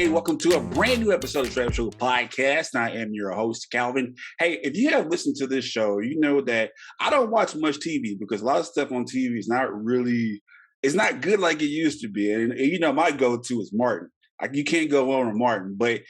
Hey, welcome to a brand new episode of Straight Up Show Podcast. I am your host, Calvin. Hey, if you have listened to this show, you know that I don't watch much TV because a lot of stuff on TV is it's not good like it used to be. And you know, my go-to is Martin. Like, you can't go wrong with Martin, but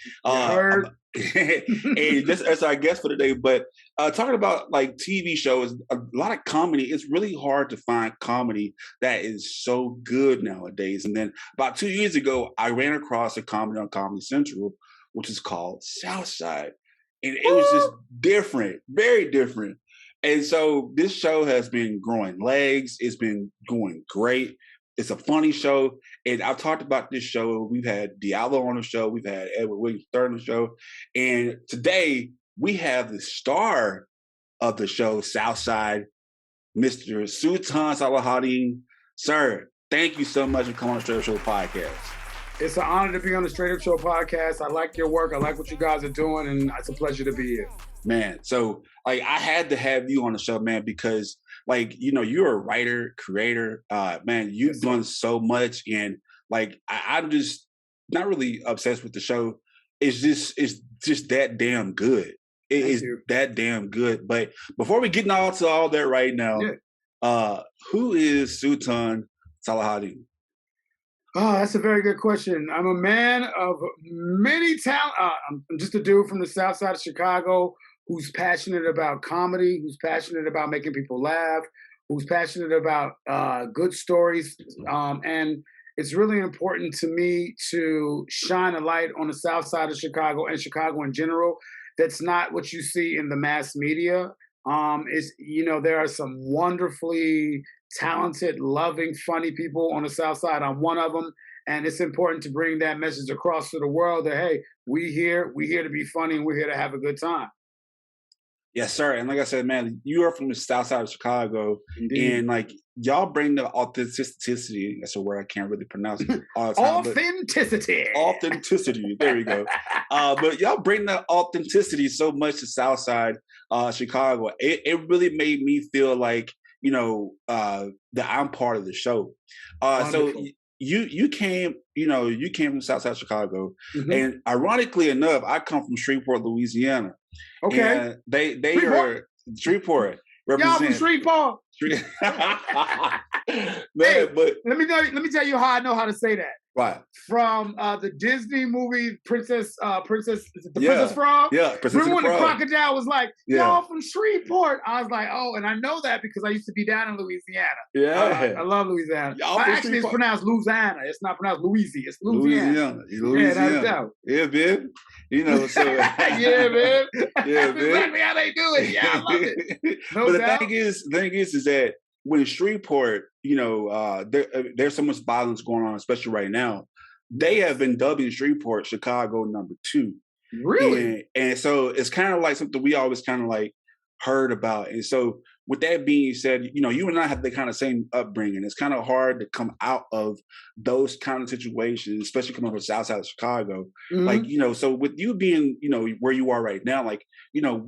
and just as our guest for today, but talking about like TV shows, a lot of comedy, it's really hard to find comedy that is so good nowadays. And then about 2 years ago, I ran across a comedy on Comedy Central, which is called Southside. And it was just different, very different. And so this show has been growing legs. It's been going great. It's a funny show. And I've talked about this show. We've had Diallo on the show. We've had Edward Williams III on the show. And today we have the star of the show, Southside, Mr. Sultan Salahuddin. Sir, thank you so much for coming on the Straight Up Show Podcast. It's an honor to be on the Straight Up Show Podcast. I like your work. I like what you guys are doing. And it's a pleasure to be here. Man, so like I had to have you on the show, man, because like, you know, you're a writer, creator, man, you've done so much. And like, I'm just not really obsessed with the show. It's just that damn good. It is that damn good. But before we get into all that right now, who is Sultan Salahuddin? Oh, that's a very good question. I'm a man of many talents. I'm just a dude from the South Side of Chicago who's passionate about comedy, who's passionate about making people laugh, who's passionate about good stories. And it's really important to me to shine a light on the South Side of Chicago and Chicago in general. That's not what you see in the mass media. There are some wonderfully talented, loving, funny people on the South Side. I'm one of them. And it's important to bring that message across to the world that, hey, we're here to be funny, and we're here to have a good time. Yes, sir. And like I said, man, you are from the South Side of Chicago. Indeed. And like y'all bring the authenticity. That's a word I can't really pronounce all the time. Authenticity. There we go. But y'all bring the authenticity so much to South Side Chicago. It really made me feel like, you know, that I'm part of the show. So you came from South Side Chicago, and ironically enough, I come from Shreveport, Louisiana. Okay, and they are Shreveport. Y'all from Shreveport. Man, but let me tell you how I know how to say that. Right. From the Disney movie Princess Frog? Yeah, Princess Remember when the the crocodile was like, y'all from Shreveport? I was like, oh, and I know that because I used to be down in Louisiana. Yeah. I love Louisiana. Actually, it's pronounced Louisiana. It's not pronounced Louisiana. It's Louisiana. Louisiana. Yeah, man. You know, so yeah, man. Yeah, That's exactly how they do it. Yeah, I love it. No but doubt. The thing is that when in Shreveport, you know, there's so much violence going on, especially right now. They have been dubbing Shreveport Chicago #2. Really? And so it's kind of like something we always kind of like heard about. And so with that being said, you know, you and I have the kind of same upbringing. It's kind of hard to come out of those kind of situations, especially coming from the South Side of Chicago. Like, you know, so with you being, you know, where you are right now, like, you know,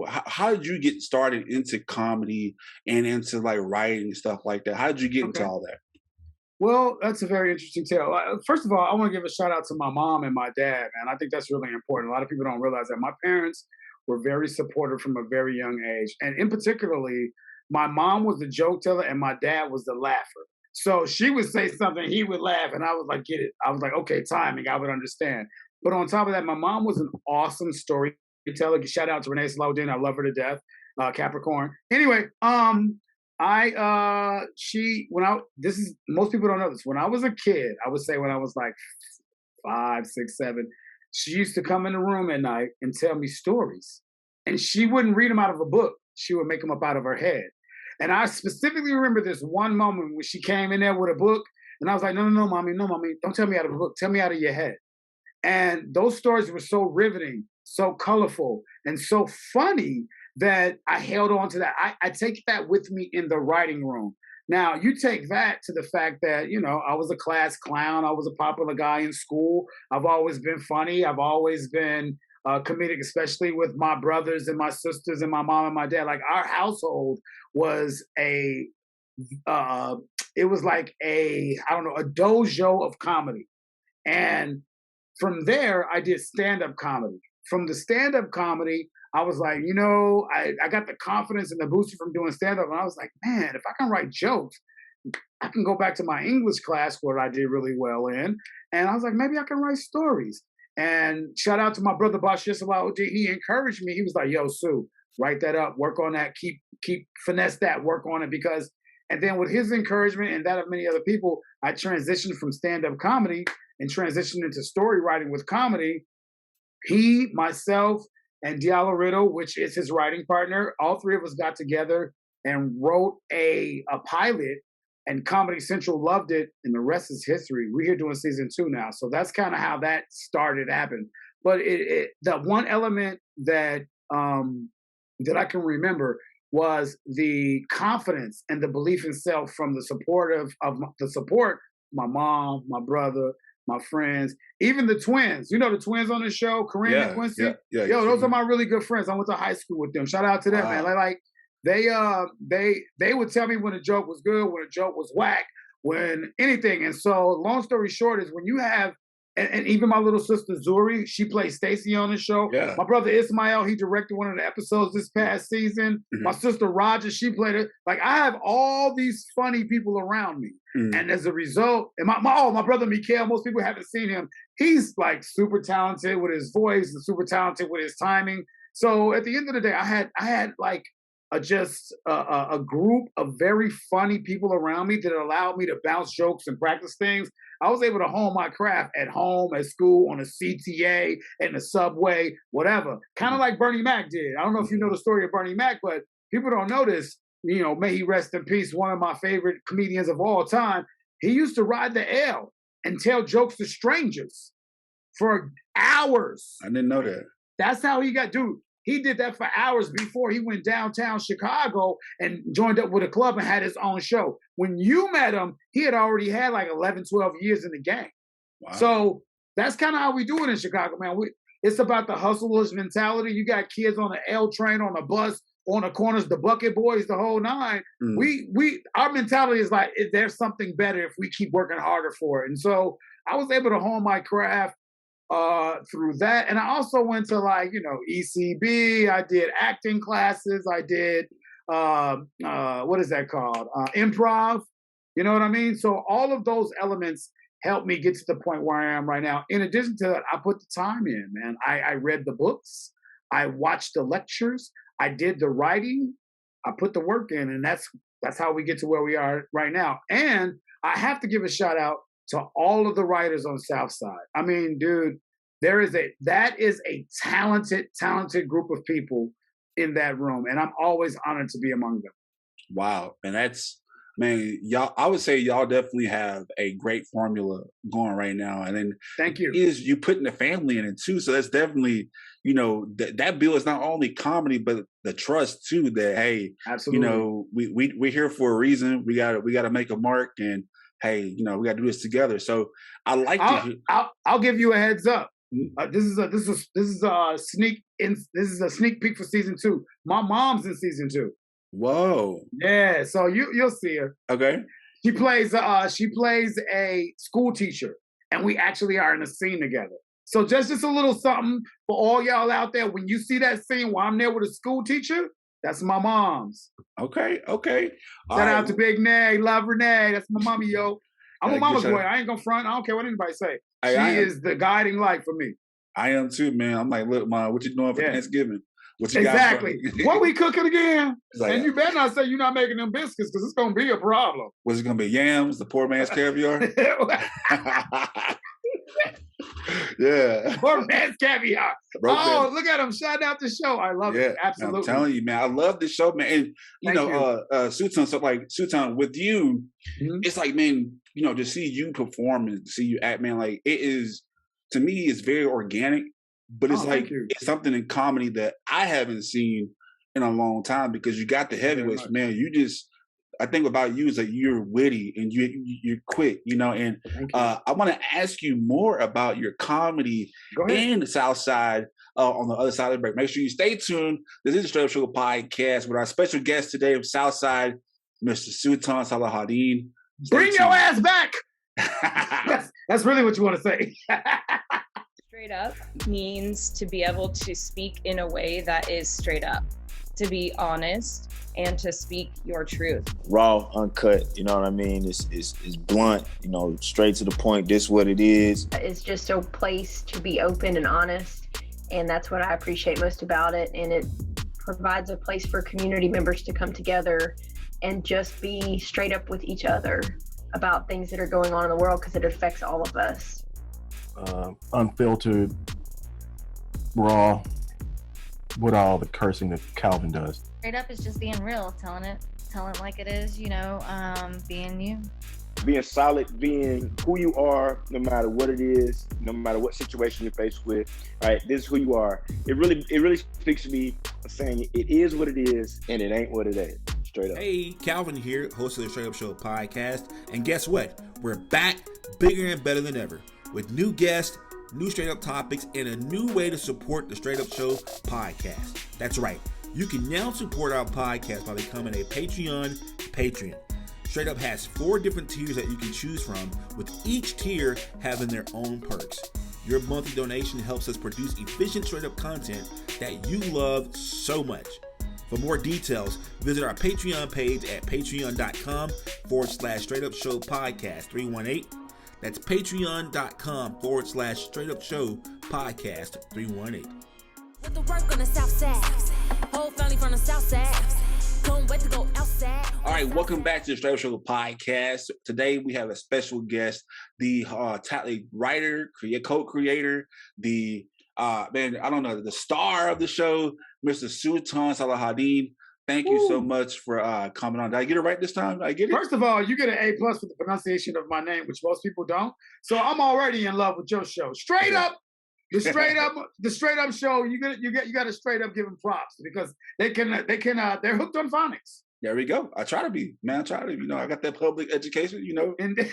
how did you get started into comedy and into like writing and stuff like that? How did you get into all that? Well, that's a very interesting tale. First of all, I want to give a shout out to my mom and my dad, and I think that's really important. A lot of people don't realize that. My parents were very supportive from a very young age. And in particularly, my mom was the joke teller and my dad was the laugher. So she would say something, he would laugh, and I was like, get it. I was like, okay, timing, I would understand. But on top of that, my mom was an awesome storyteller. Shout out to Renee Salahuddin. I love her to death. Capricorn. Anyway, most people don't know this. When I was a kid, I would say when I was like 5, 6, 7, she used to come in the room at night and tell me stories. And she wouldn't read them out of a book. She would make them up out of her head. And I specifically remember this one moment when she came in there with a book. And I was like, no, mommy, don't tell me out of a book. Tell me out of your head. And those stories were so riveting, so colorful, and so funny that I held on to that. I take that with me in the writing room. Now, you take that to the fact that, you know, I was a class clown. I was a popular guy in school. I've always been funny. I've always been comedic, especially with my brothers and my sisters and my mom and my dad. Like, our household was it was like a dojo of comedy. And From there, I did stand-up comedy. From the stand-up comedy, I was like, I got the confidence and the booster from doing stand-up. And I was like, man, if I can write jokes, I can go back to my English class where I did really well in. And I was like, maybe I can write stories. And shout out to my brother Bashir Salahuddin. He encouraged me. He was like, yo, Sue, write that up, work on that, keep finesse that, work on it. And then with his encouragement and that of many other people, I transitioned from stand-up comedy and transitioned into story writing with comedy. He, myself, and Diallo Riddle, which is his writing partner, all three of us got together and wrote a pilot, and Comedy Central loved it, and the rest is history. We're here doing season 2 now. So that's kind of how that started happening. But the one element that I can remember was the confidence and the belief in self from the support my mom, my brother, my friends, even the twins. You know the twins on the show, Corinne and Quincy? Yeah, yo, those are my really good friends. I went to high school with them. Shout out to them, man. Like they would tell me when a joke was good, when a joke was whack, when anything. And so long story short is when you have, and even my little sister Zuri, she plays Stacy on the show. Yeah. My brother Ismail, he directed one of the episodes this past season. Mm-hmm. My sister Roger, she played it. Like I have all these funny people around me. Mm-hmm. And as a result, and my brother Mikael, most people haven't seen him. He's like super talented with his voice and super talented with his timing. So at the end of the day, I had like a group of very funny people around me that allowed me to bounce jokes and practice things. I was able to hone my craft at home, at school, on a CTA, in the subway, whatever. Kind of like Bernie Mac did. I don't know if you know the story of Bernie Mac, but people don't know this. May he rest in peace, one of my favorite comedians of all time. He used to ride the L and tell jokes to strangers for hours. I didn't know that. That's how he got, dude. He did that for hours before he went downtown Chicago and joined up with a club and had his own show. When you met him, he had already had like 11, 12 years in the game. Wow. So that's kind of how we do it in Chicago, man. It's about the hustlers mentality. You got kids on the L train, on the bus, on the corners, the bucket boys, the whole nine. Our mentality is like, there's something better if we keep working harder for it. And so I was able to hone my craft through that. And I also went to ECB. I did acting classes. I did, what is that called? Improv. You know what I mean? So all of those elements helped me get to the point where I am right now. In addition to that, I put the time in, man. I read the books. I watched the lectures. I did the writing. I put the work in, and that's how we get to where we are right now. And I have to give a shout out to all of the writers on Southside. I mean, dude, that is a talented group of people in that room, and I'm always honored to be among them. Wow, and y'all, I would say y'all definitely have a great formula going right now. And then thank you. You putting the family in it too, so that's definitely that bill is not only comedy but the trust too. That hey, absolutely, we're here for a reason. We got to make a mark, and hey, we got to do this together. So I like I'll give you a heads up. This is a sneak peek for season 2. My mom's in season 2. Whoa! Yeah, so you'll see her. Okay. She plays a school teacher, and we actually are in a scene together. So just a little something for all y'all out there. When you see that scene where I'm there with a school teacher, that's my mom's. Okay. Shout out to Big Nay, love Renee. That's my mommy, yo. I'm a mama's boy. I ain't gonna front. I don't care what anybody say. She is the guiding light for me. I am too, man. I'm like, look, Mom, what you doing for Thanksgiving? What you exactly. got? What we cooking again? Like, and you better not say you're not making them biscuits because it's gonna be a problem. Was it gonna be yams, the poor man's caviar? Yeah. Poor man's caviar. Look at him. Shout out the show. I love it. Absolutely. I'm telling you, man. I love this show, man. And Sultan, Sultan, with you, it's like, man, to see you perform and to see you act, man, like it is, to me, it's very organic, but it's it's something in comedy that I haven't seen in a long time because you got the heavyweights, man. I think about you is that you're witty and you're quick, and I want to ask you more about your comedy in the Southside on the other side of the break. Make sure you stay tuned. This is the Straight Up Sugar Podcast with our special guest today from Southside, Mr. Sultan Salahuddin. Bring your ass back. That's really what you want to say. Straight up means to be able to speak in a way that is straight up, to be honest, and to speak your truth. Raw, uncut, you know what I mean? It's blunt, you know, straight to the point. This what it is. It's just a place to be open and honest, and that's what I appreciate most about it. And it provides a place for community members to come together and just be straight up with each other about things that are going on in the world, because it affects all of us. Unfiltered, raw, with all the cursing that Calvin does. Straight up is just being real, telling it like it is, you know, being you. Being solid, being who you are, no matter what it is, no matter what situation you're faced with. All right, this is who you are. It really speaks to me, saying it is what it is and it ain't what it ain't. Straight up. Hey, Calvin here, host of the Straight Up Show podcast. And guess what? We're back bigger and better than ever with new guests, new straight up topics, and a new way to support the Straight Up Show podcast. That's right. You can now support our podcast by becoming a Patreon patron. Straight Up has 4 different tiers that you can choose from, with each tier having their own perks. Your monthly donation helps us produce efficient Straight Up content that you love so much. For more details, visit our Patreon page at patreon.com/Straight Up Show Podcast 318. That's patreon.com/Straight Up Show Podcast 318. With the work on the Southside, whole family from the Southside. Can't wait to go outside. All right, welcome back to the Straight Up Show podcast. Today we have a special guest, the talented writer, co-creator, the the star of the show, Mr. Sultan Salahuddin. Thank you so much for coming on. Did I get it right this time? Did I get it? First of all, you get an A+ for the pronunciation of my name, which most people don't. So I'm already in love with your show. Straight up, the straight up show. You got to straight up give them props, because they're hooked on phonics. There we go. I try to be, man. I try to, I got that public education, And that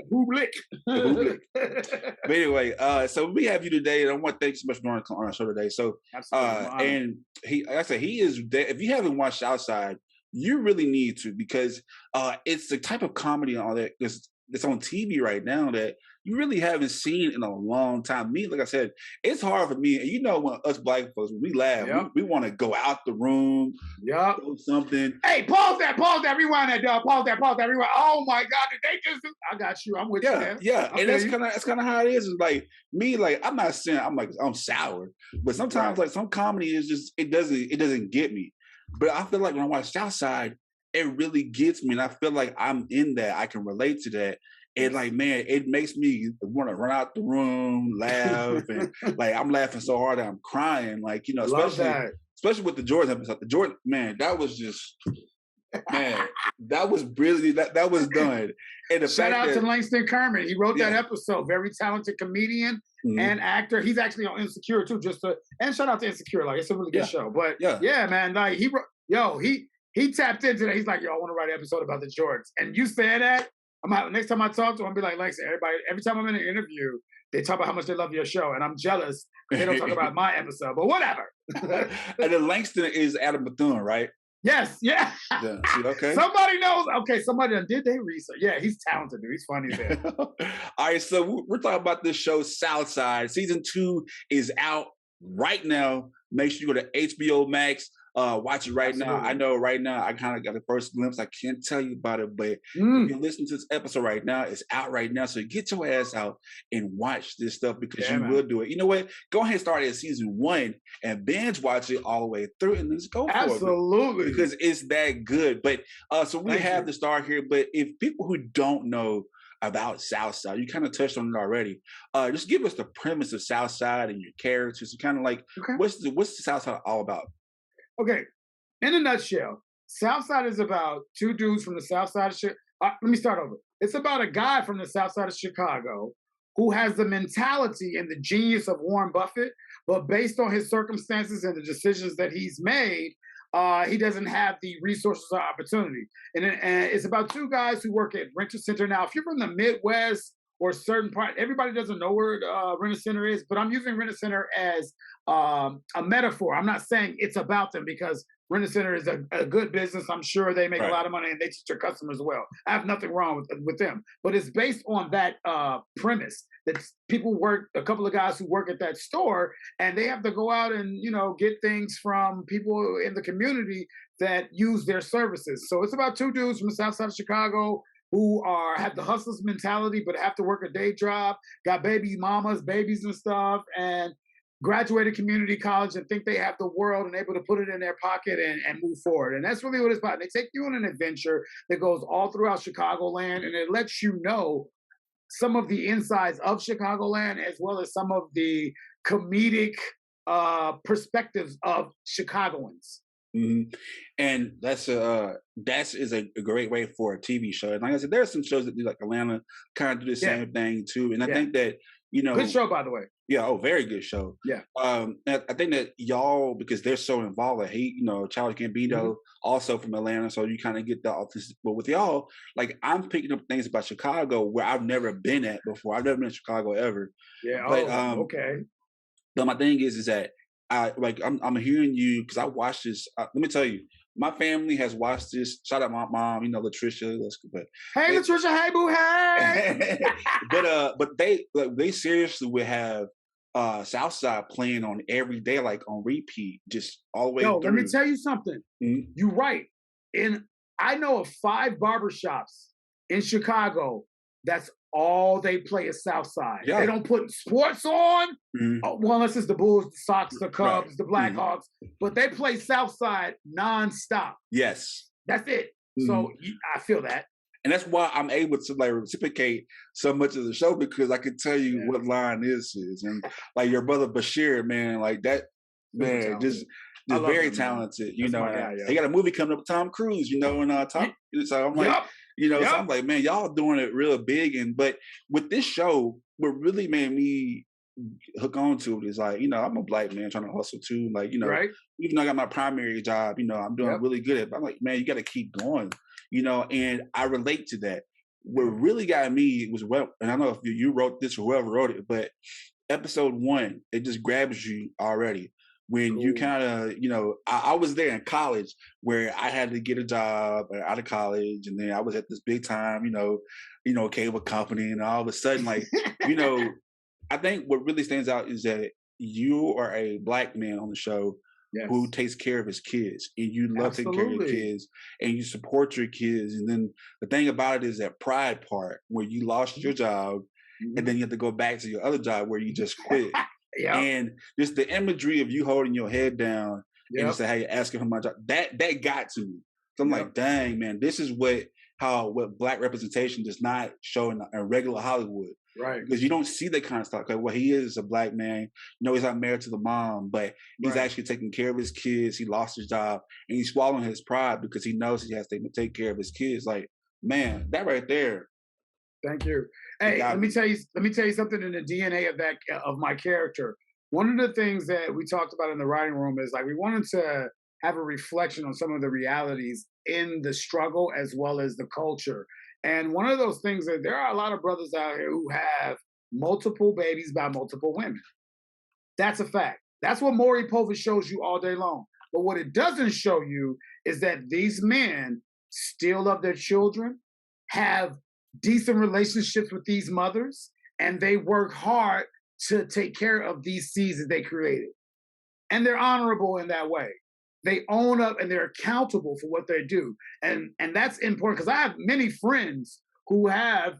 public. But anyway, so we have you today, and I want to thank you so much for being on our show today. So, and he is. If you haven't watched Southside, you really need to, because it's the type of comedy and all that that's on TV right now that you really haven't seen in a long time. Me, like I said, it's hard for me. And when us black folks, when we laugh, we want to go out the room, do something. Hey, pause that, rewind that, dog. Pause that, rewind. Oh my God, did they just? I got you. I'm with you. Yeah, and that's kind of how it is. It's like me, like I'm not saying I'm sour, but sometimes like some comedy is just it doesn't get me. But I feel like when I watch Southside, it really gets me, and I feel like I'm in that. I can relate to that. And like, man, it makes me want to run out the room, laugh, and like I'm laughing so hard that I'm crying. Like, especially with the Jordan episode. The Jordan, man, that was just, man, that was brilliant. That was done. And shout out to Langston Kermit. He wrote that episode. Very talented comedian and actor. He's actually on Insecure too. And shout out to Insecure. Like, it's a really good show. But yeah, man, like he tapped into that. He's like, I want to write an episode about the Jordans. And you say that. Next time I talk to him, I'll be like, Langston, every time I'm in an interview, they talk about how much they love your show, and I'm jealous because they don't talk about my episode, but whatever. And then Langston is Adam Bethune, right? Yes, yeah. Okay. Somebody knows. Okay, somebody did their research. Yeah, he's talented, dude. He's funny as hell. All right, so we're talking about this show, Southside. Season 2 is out right now. Make sure you go to HBO Max. Watch it right now. I know right now I kind of got the first glimpse. I can't tell you about it, but if you listen to this episode right now, it's out right now. So get your ass out and watch this stuff, because you will do it. You know what? Go ahead and start at season 1 and binge watch it all the way through, and let's go for it. Absolutely. Because it's that good. But so we have the star here, but if people who don't know about Southside, you kind of touched on it already. Just give us the premise of Southside and your characters. Kind of like, what's the Southside all about? Okay, in a nutshell, Southside is about 2 dudes from the South Side of Chicago. Let me start over. It's about a guy from the South Side of Chicago who has the mentality and the genius of Warren Buffett, but based on his circumstances and the decisions that he's made, he doesn't have the resources or opportunity. And it's about 2 guys who work at Rent-A-Center. Now, if you're from the Midwest or certain part. Everybody doesn't know where Rent-A-Center is, but I'm using Rent-A-Center as a metaphor. I'm not saying it's about them, because Rent-A-Center is a good business. I'm sure they make a lot of money and they teach their customers well. I have nothing wrong with them, but it's based on that premise that people work, a couple of guys who work at that store, and they have to go out and, you know, get things from people in the community that use their services. So it's about two dudes from the south side of Chicago who have the hustlers mentality, but have to work a day job, got baby mamas, babies and stuff, and graduated community college and think they have the world and able to put it in their pocket and move forward. And that's really what it's about. They take you on an adventure that goes all throughout Chicagoland, and it lets you know some of the insides of Chicagoland, as well as some of the comedic perspectives of Chicagoans. Mm-hmm. And that's a great way for a TV show. And like I said, there are some shows that do, like Atlanta, kind of do the same thing too. And I think that, you know, good show, by the way. Yeah, very good show. Yeah. I think that y'all, because they're so involved, I hate, you know, Childish Gambino, also from Atlanta, so you kind of get the authenticity. But with y'all, like, I'm picking up things about Chicago where I've never been at before. I've never been to Chicago ever. Yeah. But, okay. But my thing is that I'm hearing you, because I watched this. Let me tell you, my family has watched this. Shout out my mom, you know, Latricia. Hey, Latricia, hey, boo, hey. but they seriously would have Southside playing on every day, like on repeat, just all the way through. Let me tell you something. Mm-hmm. You're right. I know of 5 barbershops in Chicago that's all they play is Southside. Yeah. They don't put sports on. Mm-hmm. Well, unless it's the Bulls, the Sox, the Cubs, the Blackhawks. But they play Southside nonstop. Yes. That's it. Mm-hmm. So I feel that. And that's why I'm able to like reciprocate so much of the show, because I can tell you what line this is. And like your brother Bashir, man, like that, man, just very talented. You know, he got a movie coming up with Tom Cruise, you know, and so I'm like, you know, so I'm like, man, y'all doing it real big. But with this show, what really made me hook on to it is like, you know, I'm a black man trying to hustle too. Like, you know, even though I got my primary job, you know, I'm doing really good at it. But I'm like, man, you got to keep going, you know, and I relate to that. What really got me was, and I don't know if you wrote this or whoever wrote it, but episode 1, it just grabs you already. When you kind of, you know, I was there in college where I had to get a job out of college, and then I was at this big time, you know, cable company, and all of a sudden, like, you know, I think what really stands out is that you are a black man on the show who takes care of his kids, and you love taking care of your kids, and you support your kids. And then the thing about it is that pride part where you lost your job, and then you have to go back to your other job where you just quit. And just the imagery of you holding your head down and just say, hey, asking for my job, that got to me. So I'm like, dang, man, this is what black representation does not show in regular Hollywood. Right. Because you don't see that kind of stuff. Well, he is a black man. You know, he's not married to the mom, but he's actually taking care of his kids. He lost his job, and he's swallowing his pride because he knows he has to take care of his kids. Like, man, that right there. Thank you. Hey, let me tell you something in the DNA of my character. One of the things that we talked about in the writing room is like we wanted to have a reflection on some of the realities in the struggle as well as the culture. And one of those things that there are a lot of brothers out here who have multiple babies by multiple women. That's a fact. That's what Maury Povich shows you all day long. But what it doesn't show you is that these men still love their children, have decent relationships with these mothers, and they work hard to take care of these seeds that they created. And they're honorable in that way. They own up and they're accountable for what they do. And that's important because I have many friends who have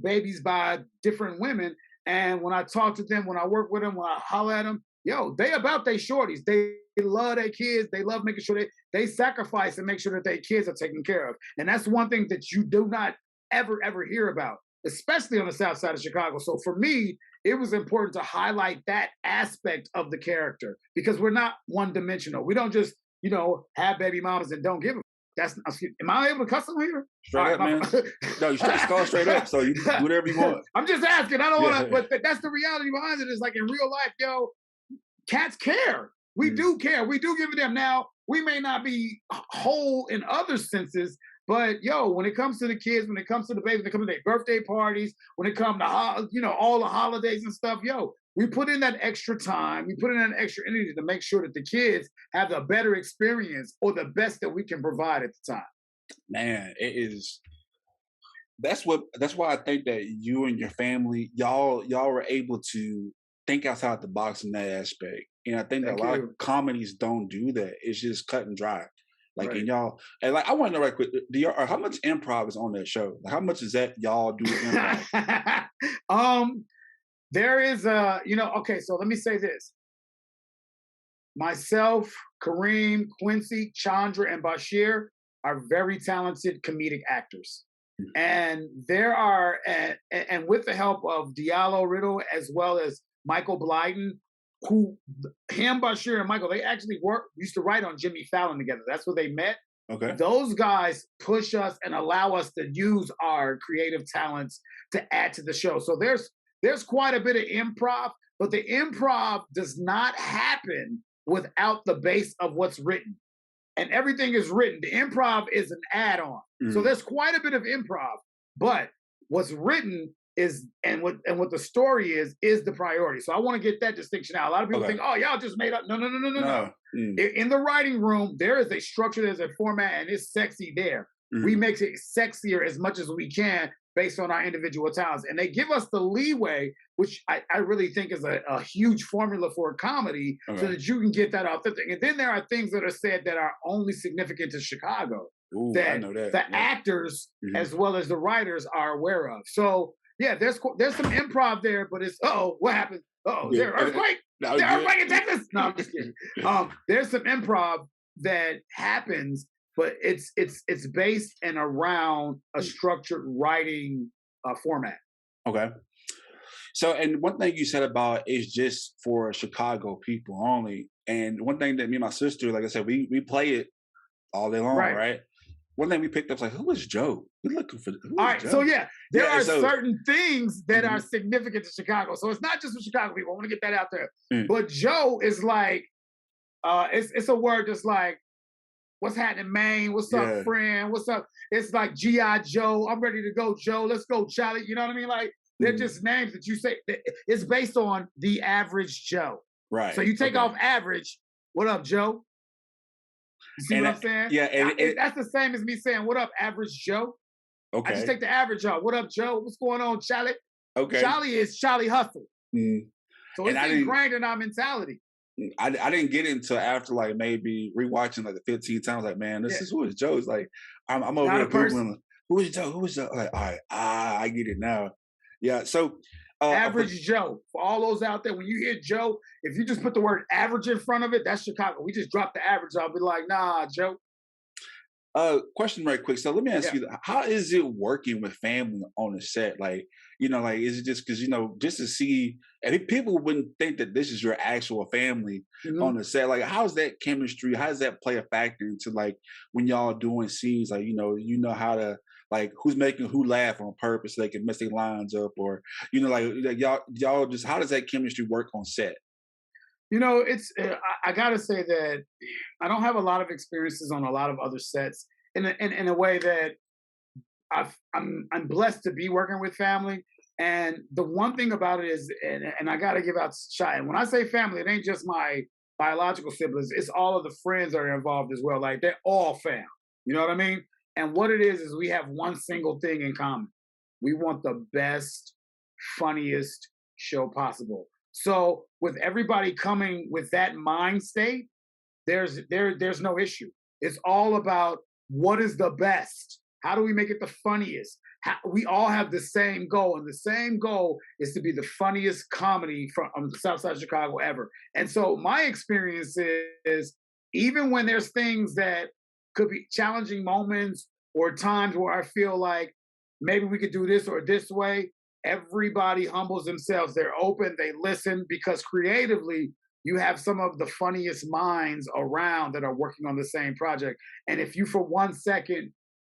babies by different women. And when I talk to them, when I work with them, when I holler at them, they about their shorties. They love their kids. They love making sure they sacrifice and make sure that their kids are taken care of. And that's one thing that you do not ever hear about, especially on the south side of Chicago. So for me, it was important to highlight that aspect of the character because we're not one-dimensional. We don't just, have baby mamas and don't give them. Am I able to cuss them here? Straight up, man. No, you should call straight up, so you do whatever you want. I'm just asking. I don't want to, but that's the reality behind it. Is like in real life, cats care. We do care. We do give a damn. Now, we may not be whole in other senses, But when it comes to the kids, when it comes to the babies, when it comes to their birthday parties, when it comes to all the holidays and stuff, we put in that extra time, we put in that extra energy to make sure that the kids have a better experience or the best that we can provide at the time. Man, it is. That's why I think that you and your family, y'all were able to think outside the box in that aspect. And I think that a lot of comedies don't do that. It's just cut and dry. Like, and y'all, and like, I want to know right quick, how much improv is on that show? Like, how much is that y'all do improv? There is okay, so let me say this. Myself, Kareem, Quincy, Chandra, and Bashir are very talented comedic actors. And there are, and with the help of Diallo Riddle, as well as Michael Blyden, Bashir and Michael, they actually used to write on Jimmy Fallon together. That's where they met. Okay. Those guys push us and allow us to use our creative talents to add to the show. So there's quite a bit of improv, but the improv does not happen without the base of what's written. And everything is written. The improv is an add-on. So there's quite a bit of improv, but what's written is and what the story is the priority. So I want to get that distinction out. A lot of people think, oh, y'all just made up. No. In the writing room, there is a structure, there's a format, and it's sexy there. We make it sexier as much as we can based on our individual talents. And they give us the leeway, which I really think is a huge formula for a comedy, so that you can get that authentic. And then there are things that are said that are only significant to Chicago. Ooh, that I know that. The actors as well as the writers are aware of. So yeah, there's some improv there, but it's what happened? Is there an earthquake? Is there an earthquake in Texas? No, I'm just kidding. There's some improv that happens, but it's based and around a structured writing format. Okay. So, and one thing you said about it's just for Chicago people only. And one thing that me and my sister, like I said, we play it all day long, right? One thing we picked up was like, who is Joe? We're looking for. All right, Joe? So there are certain things that are significant to Chicago. So it's not just for Chicago people. I want to get that out there. But Joe is like, it's a word that's like, what's happening, man? What's up, friend? What's up? It's like G.I. Joe. I'm ready to go, Joe. Let's go, Charlie. You know what I mean? Like, they're just names that you say. It's based on the average Joe. Right. So you take off average. What up, Joe? You see what I'm saying? Yeah. And that's the same as me saying, what up, average Joe? Okay. I just take the average off. What up, Joe? What's going on, Charlie? Okay. Charlie is Charlie Hustle. So it's ingrained in our mentality. I didn't get into after like maybe rewatching like the 15 times. Like, man, this is who is Joe. It's like I'm over here Googling. Who is Joe? Who is Joe? Like, all right, I get it now. Yeah. So average Joe. For all those out there, when you hear Joe, if you just put the word average in front of it, that's Chicago. We just drop the average. I'll be like, nah, Joe. Question right quick. So let me ask you, how is it working with family on the set? Like, like, is it just because, just to see, and people wouldn't think that this is your actual family on the set. Like, how's that chemistry? How does that play a factor into like when y'all doing scenes? Like, how to, like, who's making who laugh on purpose so they can mess their lines up, or, like y'all just, how does that chemistry work on set? It's I gotta say that I don't have a lot of experiences on a lot of other sets in a way that I'm blessed to be working with family. And the one thing about it is, and I gotta give out shot. And when I say family, it ain't just my biological siblings; it's all of the friends that are involved as well. Like, they're all fam. You know what I mean? And what it is we have one single thing in common: we want the best, funniest show possible. So with everybody coming with that mind state, there's no issue. It's all about what is the best. How do we make it the funniest? We all have the same goal, and the same goal is to be the funniest comedy from the Southside of Chicago ever. And so my experience is, even when there's things that could be challenging moments or times where I feel like maybe we could do this or this way, everybody humbles themselves. They're open, they listen, because creatively, you have some of the funniest minds around that are working on the same project. And if you, for 1 second,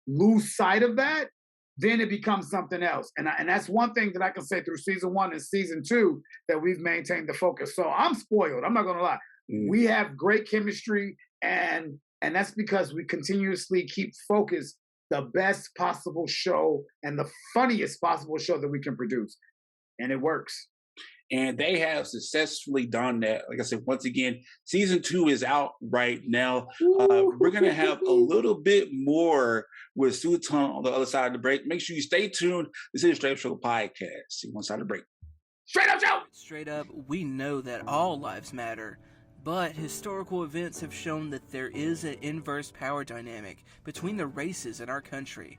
lose sight of that, then it becomes something else. And that's one thing that I can say through season 1 and season 2, that we've maintained the focus. So I'm spoiled. I'm not going to lie. We have great chemistry, and that's because we continuously keep focused the best possible show and the funniest possible show that we can produce. And it works. And they have successfully done that. Like I said, once again, season 2 is out right now. We're going to have a little bit more with Sultan on the other side of the break. Make sure you stay tuned. This is Straight Up Show Podcast. See you on the side of the break. Straight Up Show! Straight up, we know that all lives matter, but historical events have shown that there is an inverse power dynamic between the races in our country.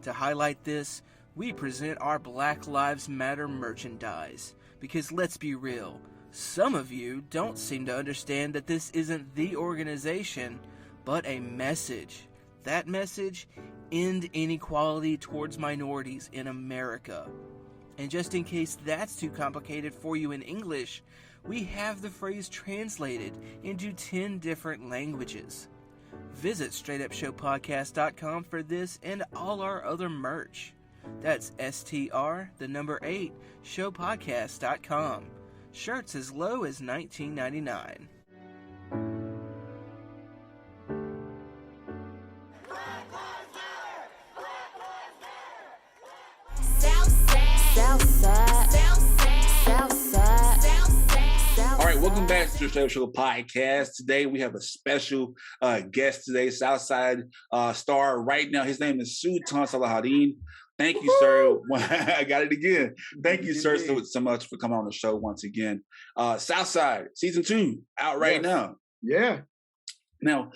To highlight this, we present our Black Lives Matter merchandise. Because let's be real, some of you don't seem to understand that this isn't the organization, but a message. That message, end inequality towards minorities in America. And just in case that's too complicated for you in English, we have the phrase translated into 10 different languages. Visit straightupshowpodcast.com for this and all our other merch. That's STR8 showpodcast.com. Shirts as low as $19.99. All right, welcome back to the Straight Up Show Podcast. Today we have a special guest today, Southside star right now. His name is Sultan Salahuddin. Thank you, sir. I got it again. Thank you, sir, so much for coming on the show once again. Southside, season 2, out right now. Yeah. Now,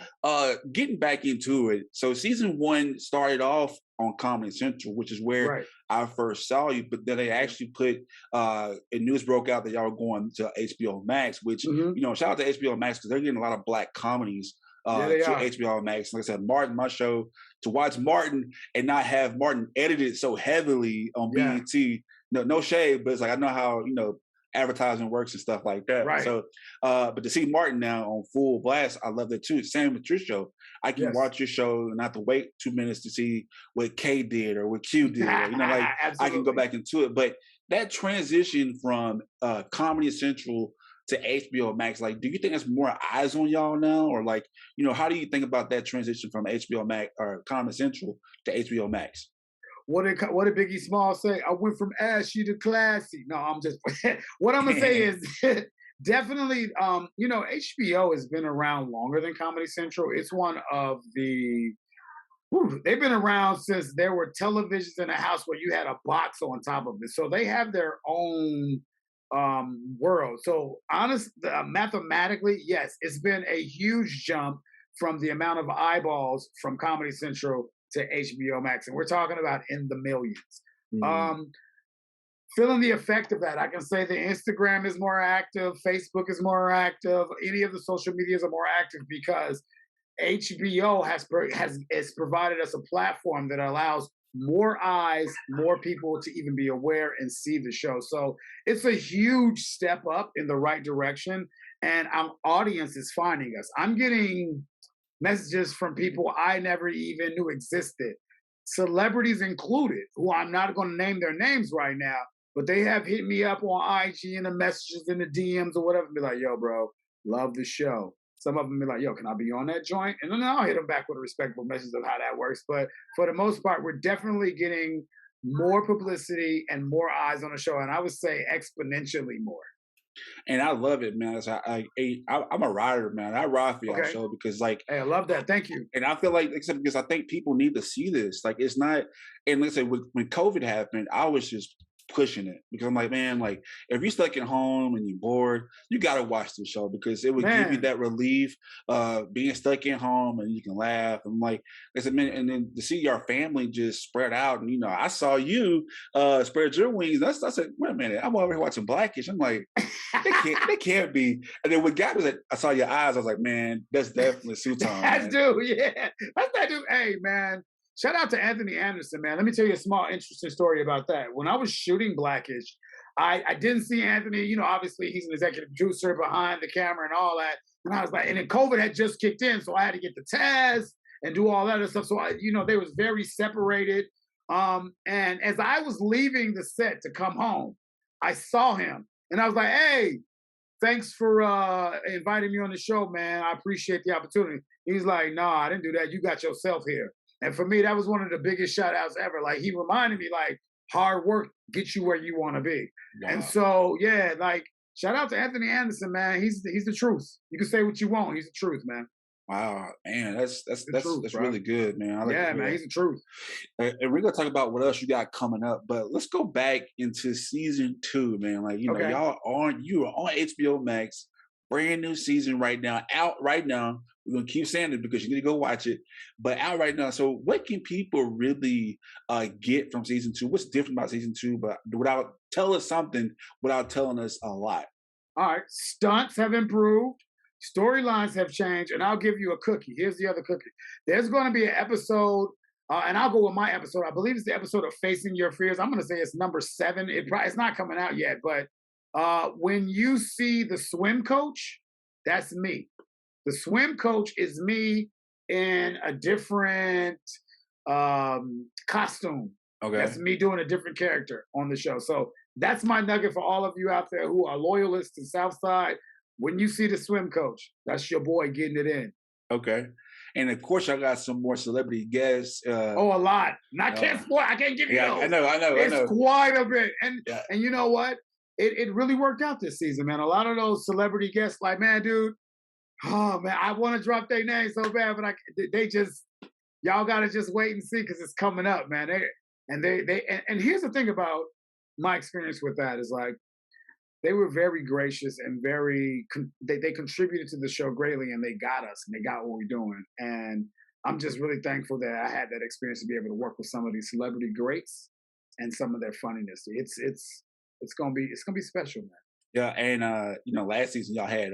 getting back into it. So season 1 started off on Comedy Central, which is where I first saw you. But then they actually put, news broke out that y'all were going to HBO Max, which, you know, shout out to HBO Max because they're getting a lot of black comedies to HBO Max. Like I said, Martin, my show, to watch Martin and not have Martin edited so heavily on BET. No shade, but it's like I know how, you know, advertising works and stuff like that. Right. So, but to see Martin now on full blast, I love that too. Same with your show. I can watch your show and not have to wait 2 minutes to see what K did or what Q did. Or, you know, like I can go back into it. But that transition from Comedy Central to HBO Max, like, do you think there's more eyes on y'all now? Or like, you know, how do you think about that transition from HBO Max or Comedy Central to HBO Max? What did Biggie Small say? I went from ashy to classy. No, I'm just what I'm gonna say is definitely you know, HBO has been around longer than Comedy Central. It's one of the they've been around since there were televisions in a house where you had a box on top of it. So they have their own world. So mathematically, yes, it's been a huge jump from the amount of eyeballs from Comedy Central to HBO Max, and we're talking about in the millions. Feeling the effect of that, I can say the Instagram is more active, Facebook is more active, any of the social medias are more active because HBO has provided us a platform that allows more eyes, more people to even be aware and see the show. So it's a huge step up in the right direction, and our audience is finding us. I'm getting messages from people I never even knew existed, celebrities included, who I'm not going to name their names right now, but they have hit me up on IG in the messages, in the DMs or whatever, and be like, yo, bro, love the show. Some of them be like, yo, can I be on that joint? And then I'll hit them back with a respectful message of how that works. But for the most part, we're definitely getting more publicity and more eyes on the show, and I would say exponentially more. And I love it, man. I'm a rider, man. I ride for y'all show because, like, hey, I love that. Thank you. And I feel like, because I think people need to see this. Like, it's not. And let's say when COVID happened, I was just pushing it because I'm like, man, like if you're stuck at home and you're bored, you got to watch this show because it would give you that relief being stuck at home and you can laugh. And like I said, man, and then to see your family just spread out, and you know, I saw you spread your wings. I said, wait a minute, I'm over here watching Blackish. I'm like, they can't be. And then what got me was that I saw your eyes. I was like, man, that's definitely Sultan. That's dude, yeah, that's that dude. Hey, man. Shout out to Anthony Anderson, man. Let me tell you a small, interesting story about that. When I was shooting Blackish, I didn't see Anthony. You know, obviously he's an executive producer behind the camera and all that. And I was like, and then COVID had just kicked in, so I had to get the test and do all that other stuff. So they was very separated. And as I was leaving the set to come home, I saw him, and I was like, hey, thanks for inviting me on the show, man. I appreciate the opportunity. He's like, nah, I didn't do that. You got yourself here. And for me, that was one of the biggest shout outs ever. Like he reminded me like hard work gets you where you want to be. Wow. And so, yeah, like shout out to Anthony Anderson, man. He's the truth. You can say what you want. He's the truth, man. Wow, man, that's really good, man. I like man, he's the truth. And we're gonna talk about what else you got coming up, but let's go back into season 2, man. Like you know, you are on HBO Max, brand new season right now, out right now. We're gonna keep saying it because you need to go watch it, but out right now. So, what can people really get from season 2? What's different about season 2? But tell us something without telling us a lot. All right, stunts have improved. Storylines have changed, and I'll give you a cookie. Here's the other cookie. There's going to be an episode, and I'll go with my episode. I believe it's the episode of Facing Your Fears. I'm going to say it's number 7. It's not coming out yet, but when you see the swim coach, that's me. The swim coach is me in a different costume. Okay. That's me doing a different character on the show. So that's my nugget for all of you out there who are loyalists to Southside. When you see the swim coach, that's your boy getting it in. Okay. And of course, I got some more celebrity guests. A lot. I can't spoil. I can't give you those. I know. It's quite a bit. And you know what? It really worked out this season, man. A lot of those celebrity guests, like, man, dude, oh man, I want to drop their name so bad, but y'all gotta just wait and see because it's coming up, man. And here's the thing about my experience with that is like, they were very gracious and they contributed to the show greatly, and they got us and they got what we're doing. And I'm just really thankful that I had that experience to be able to work with some of these celebrity greats and some of their funniness. It's gonna be special, man. Yeah, and last season y'all had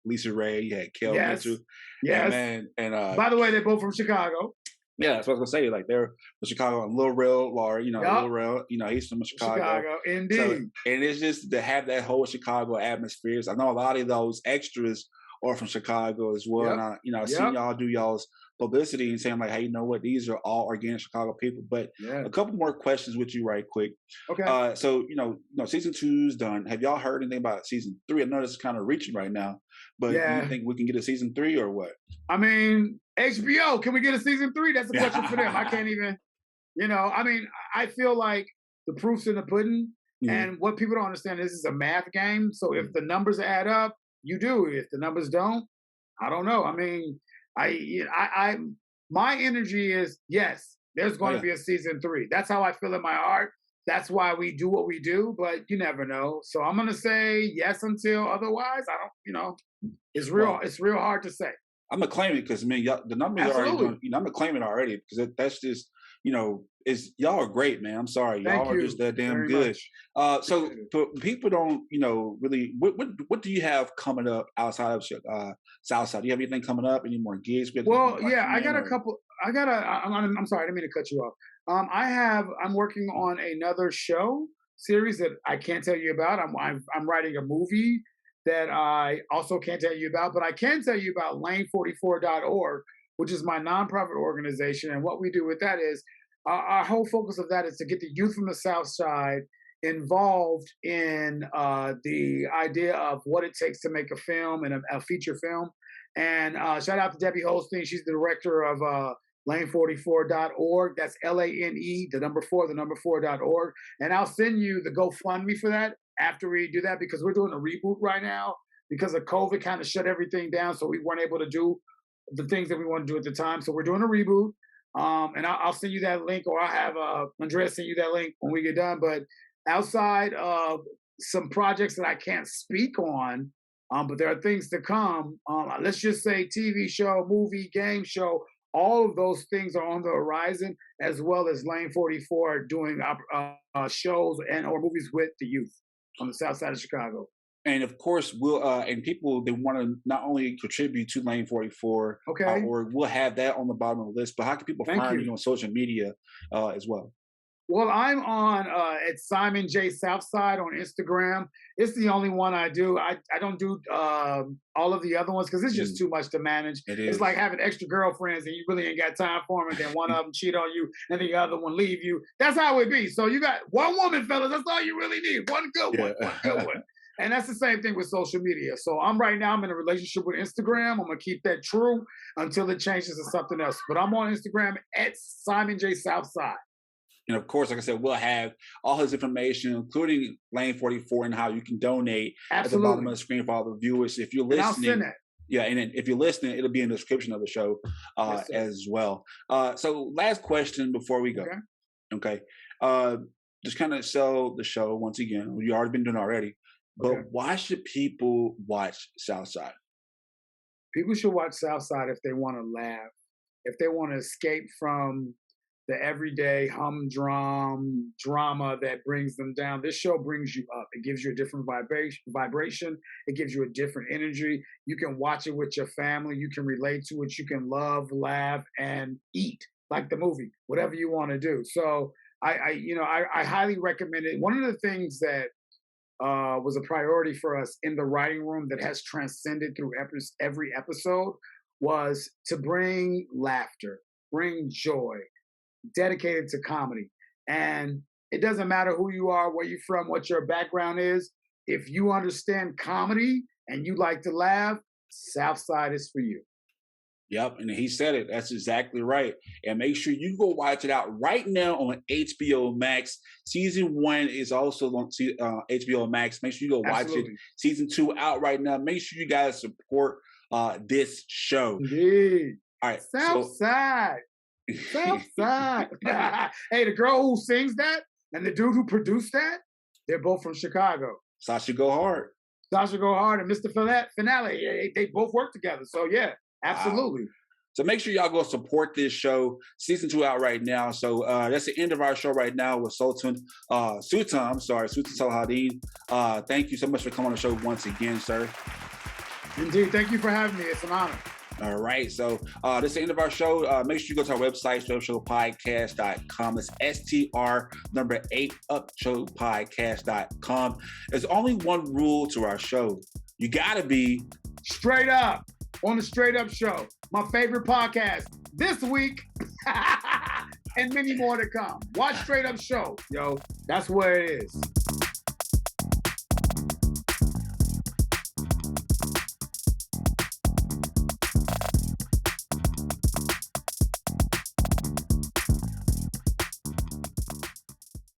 Lisa Ray, you had Kel Mitchell. Yes. And by the way, they're both from Chicago. Yeah, that's what I was gonna say. Like they're from Chicago, and Lil Rel, Laura, Lil Rel, he's from Chicago. Indeed. So, and it's just to have that whole Chicago atmosphere. I know a lot of those extras are from Chicago as well. Yep. And I've seen y'all do y'all's publicity and saying like, hey, you know what? These are all organic Chicago people. But a couple more questions with you right quick. Okay. So, season 2's done. Have y'all heard anything about season 3? I know this is kind of reaching right now, but do you think we can get a season 3 or what? I mean, HBO, can we get a season 3? That's a question for them. I can't even, I feel like the proof's in the pudding. Mm-hmm. And what people don't understand, this is a math game. So if the numbers add up, you do. If the numbers don't, I don't know. I mean, my energy is yes, there's going to be a season 3. That's how I feel in my heart. That's why we do what we do, but you never know. So I'm going to say yes until otherwise. I don't, it's real hard to say. I'm gonna claim it because the numbers are already doing, I'm gonna claim it already because that's just, y'all are great, man. I'm sorry, y'all are just that damn good. So people don't, really. What do you have coming up outside of Southside? Do you have anything coming up? Any more gigs? Well, I got a couple. I'm sorry, I didn't mean to cut you off. I'm working on another show series that I can't tell you about. I'm writing a movie that I also can't tell you about, but I can tell you about lane44.org, which is my nonprofit organization. And what we do with that is our whole focus of that is to get the youth from the South Side involved in the idea of what it takes to make a film and a feature film. And shout out to Debbie Holstein. She's the director of lane44.org. That's LANE, the number 4.org. And I'll send you the GoFundMe for that after we do that, because we're doing a reboot right now because of COVID kind of shut everything down. So we weren't able to do the things that we want to do at the time. So we're doing a reboot. And I'll send you that link, or I'll have Andrea send you that link when we get done. But outside of some projects that I can't speak on, but there are things to come. Let's just say TV show, movie, game show, all of those things are on the horizon, as well as Lane 44 doing shows and or movies with the youth on the South Side of Chicago. And of course, we'll and people they want to not only contribute to Lane 44, or we'll have that on the bottom of the list. But how can people find you on social media as well? Well, I'm on at Simon J Southside on Instagram. It's the only one I do. I don't do all of the other ones because it's just too much to manage. It's like having extra girlfriends and you really ain't got time for them, and then one of them cheat on you and the other one leave you. That's how it be. So you got one woman, fellas. That's all you really need. One good one. And that's the same thing with social media. So I'm in a relationship with Instagram. I'm gonna keep that true until it changes to something else. But I'm on Instagram at Simon J. Southside. And of course, like I said, we'll have all his information, including Lane 44 and how you can donate at the bottom of the screen for all the viewers. If you're listening, and I'll send that. Yeah, and then if you're listening, it'll be in the description of the show as well. So last question before we go. Okay. Just kind of sell the show once again. You've already been doing it already. But why should people watch Southside? People should watch Southside if they want to laugh, if they want to escape from the everyday humdrum drama that brings them down. This show brings you up. It gives you a different vibration. It gives you a different energy. You can watch it with your family. You can relate to it. You can love, laugh, and eat like the movie, whatever you want to do. So I highly recommend it. One of the things that was a priority for us in the writing room that has transcended through every episode was to bring laughter, bring joy, dedicated to comedy. And it doesn't matter who you are, where you're from, what your background is. If you understand comedy and you like to laugh, Southside is for you. Yep, and he said it. That's exactly right. And make sure you go watch it out right now on HBO Max. Season 1 is also on HBO Max. Make sure you go watch it. Season 2 out right now. Make sure you guys support this show. Indeed. All right. Southside. Southside. Hey, the girl who sings that and the dude who produced that, they're both from Chicago. Sasha Go Hard. Sasha Go Hard and Mr. Finale. They both work together. So yeah, absolutely. Wow. So make sure y'all go support this show. Season 2 out right now. So that's the end of our show right now with Sultan Salahuddin. Thank you so much for coming on the show once again, sir. Indeed. Thank you for having me. It's an honor. All right. So this is the end of our show. Make sure you go to our website, straighupshowpodcast.com. It's STR8 upshowpodcast.com. There's only one rule to our show. You got to be straight up on the Straight Up Show. My favorite podcast this week and many more to come. Watch Straight Up Show. Yo, that's where it is.